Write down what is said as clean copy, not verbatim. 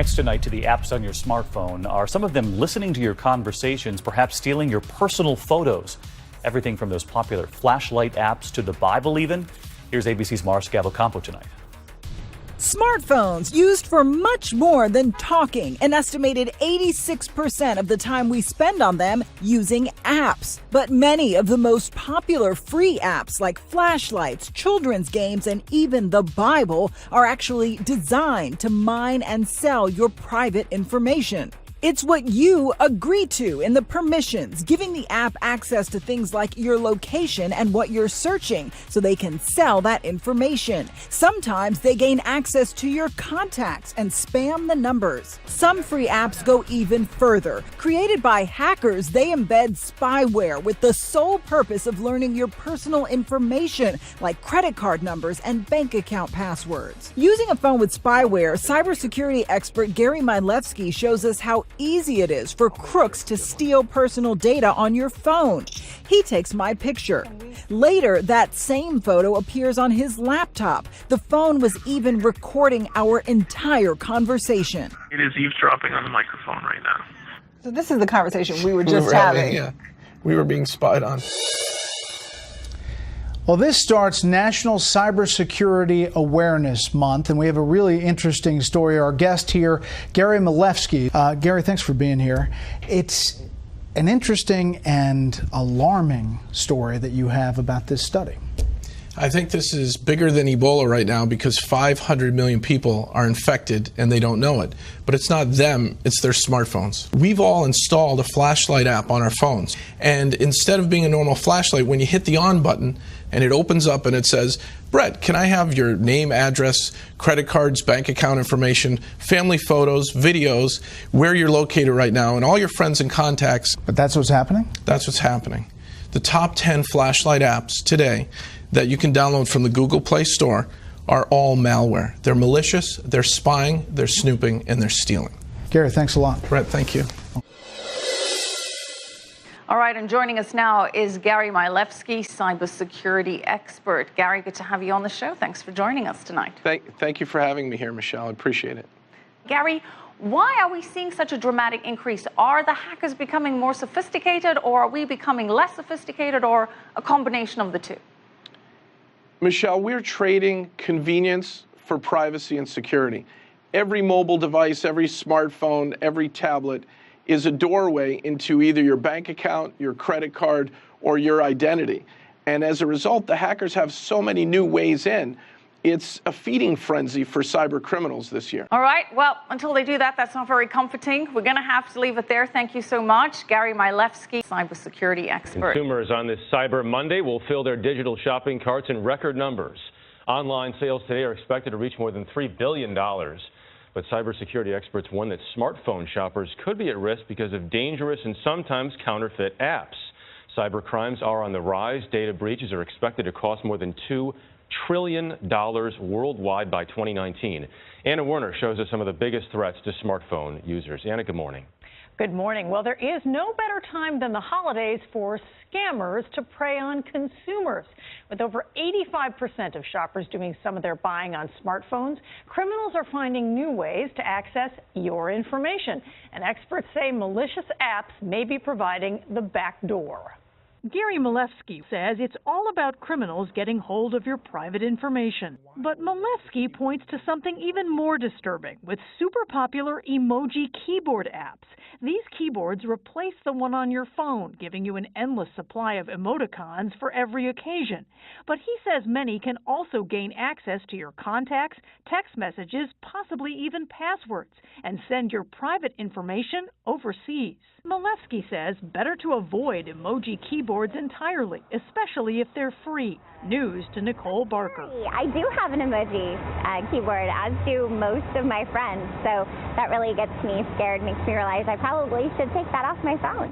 Next tonight to the apps on your smartphone. Are some of them listening to your conversations, perhaps stealing your personal photos? Everything from those popular flashlight apps to the Bible even. Here's ABC's Mars Cavalcampo tonight. Smartphones used for much more than talking, an estimated 86% of the time we spend on them using apps. But many of the most popular free apps like flashlights, children's games, and even the Bible are actually designed to mine and sell your private information. It's what you agree to in the permissions, giving the app access to things like your location and what you're searching so they can sell that information. Sometimes they gain access to your contacts and spam the numbers. Some free apps go even further. Created by hackers, they embed spyware with the sole purpose of learning your personal information, like credit card numbers and bank account passwords. Using a phone with spyware, cybersecurity expert Gary Milewski shows us how easy it is for crooks to steal personal data on your phone. He takes my picture. Later, that same photo appears on his laptop. The phone was even recording our entire conversation. It is eavesdropping on the microphone right now. So this is the conversation we were just having. Yeah, we were being spied on. Well, this starts National Cybersecurity Awareness Month, and we have a really interesting story. Our guest here, Gary Milewski. Gary, thanks for being here. It's an interesting and alarming story that you have about this study. I think this is bigger than Ebola right now because 500 million people are infected and they don't know it. But it's not them, it's their smartphones. We've all installed a flashlight app on our phones. And instead of being a normal flashlight, when you hit the on button and it opens up and it says, Brett, can I have your name, address, credit cards, bank account information, family photos, videos, where you're located right now, and all your friends and contacts. But that's what's happening? That's what's happening. The top 10 flashlight apps today that you can download from the Google Play Store are all malware. They're malicious, they're spying, they're snooping, and they're stealing. Gary, thanks a lot. Brett, thank you. All right, and joining us now is Gary Milewski, cybersecurity expert. Gary, good to have you on the show. Thanks for joining us tonight. Thank you for having me here, Michelle. I appreciate it. Gary, why are we seeing such a dramatic increase? Are the hackers becoming more sophisticated, or are we becoming less sophisticated, or a combination of the two? Michelle, we're trading convenience for privacy and security. Every mobile device, every smartphone, every tablet is a doorway into either your bank account, your credit card, or your identity. And as a result, the hackers have so many new ways in. It's a feeding frenzy for cyber criminals this year. All right. Well, until they do that, that's not very comforting. We're going to have to leave it there. Thank you so much. Gary Milewski, cybersecurity expert. Consumers on this Cyber Monday will fill their digital shopping carts in record numbers. Online sales today are expected to reach more than $3 billion. But cybersecurity experts warn that smartphone shoppers could be at risk because of dangerous and sometimes counterfeit apps. Cyber crimes are on the rise. Data breaches are expected to cost more than $2 trillion worldwide by 2019. Anna Werner shows us some of the biggest threats to smartphone users. Anna, good morning. Good morning. Well, there is no better time than the holidays for scammers to prey on consumers. With over 85% of shoppers doing some of their buying on smartphones, criminals are finding new ways to access your information. And experts say malicious apps may be providing the back door. Gary Milewski says it's all about criminals getting hold of your private information. But Milewski points to something even more disturbing with super popular emoji keyboard apps. These keyboards replace the one on your phone, giving you an endless supply of emoticons for every occasion. But he says many can also gain access to your contacts, text messages, possibly even passwords, and send your private information overseas. Milewski says better to avoid emoji keyboards entirely, especially if they're free. News to Nicole Barker. I do have an emoji keyboard, as do most of my friends. So that really gets me scared, makes me realize I probably should take that off my phone.